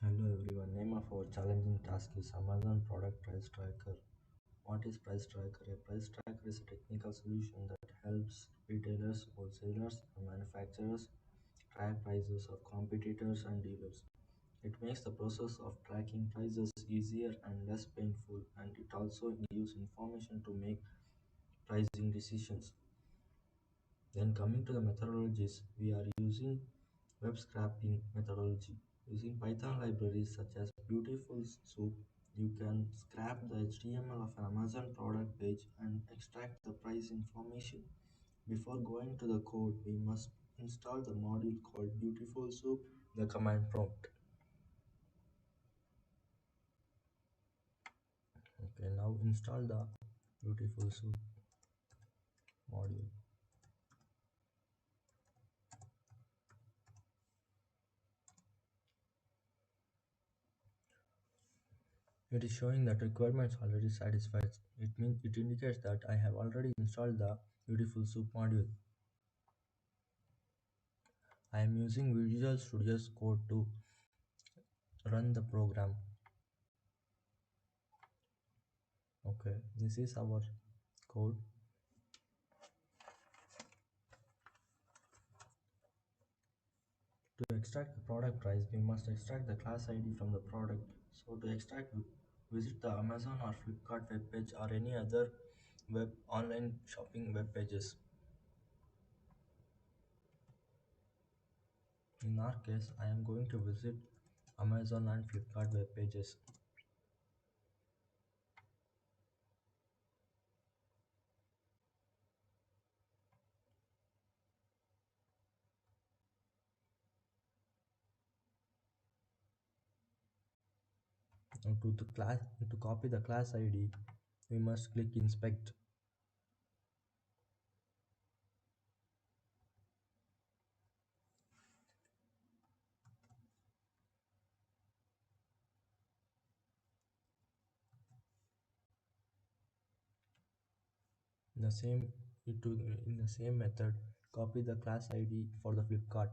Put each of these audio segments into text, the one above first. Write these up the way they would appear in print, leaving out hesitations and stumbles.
Hello everyone, name of our challenging task is Amazon Product Price Tracker. What is Price Tracker? A price tracker is a technical solution that helps retailers, wholesalers, and manufacturers track prices of competitors and dealers. It makes the process of tracking prices easier and less painful, and it also gives information to make pricing decisions. Then coming to the methodologies, we are using web scraping methodology. Using Python libraries such as Beautiful Soup, you can scrap the HTML of an Amazon product page and extract the price information. Before going to the code, we must install the module called Beautiful Soup, the command prompt. Okay, now install the Beautiful Soup module. It is showing that requirements already satisfied. It means it indicates that I have already installed the Beautiful Soup module. I am using Visual Studio's code to run the program. Okay, this is our code. To extract the product price, we must extract the class ID from the product. So to extract, visit the Amazon or Flipkart web page or any other web online shopping web pages. In our case, I am going to visit Amazon and Flipkart web pages. To copy the class ID, we must click inspect. The same in the same method, copy the class ID for the Flipkart.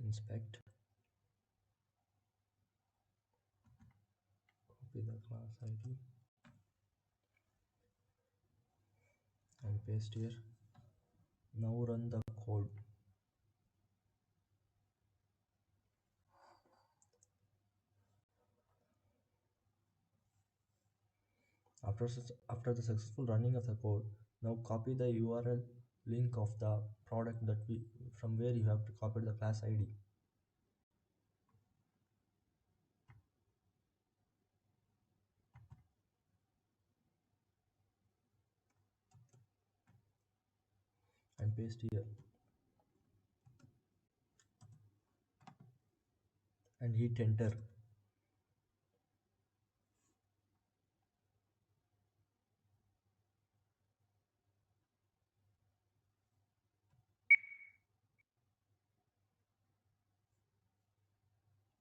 Inspect, copy the class ID and paste here. Now run the code. After the successful running of the code, now copy the URL link of the product that we from where you have to copy the class ID. And paste here and hit enter.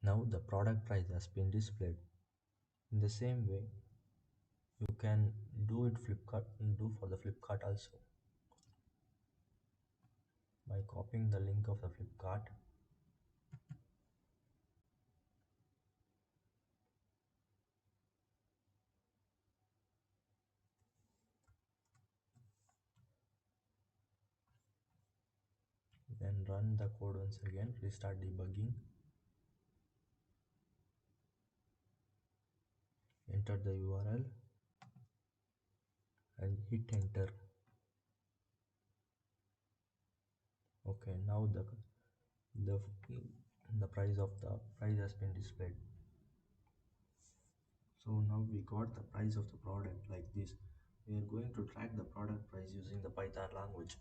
Now the product price has been displayed. In the same way, you can do for the Flipkart also by copying the link of the Flipkart. Then run the code once again, restart debugging, enter the URL and hit enter. Okay, now the the price has been displayed. So now we got the price of the product like this. We are going to track the product price using the Python language.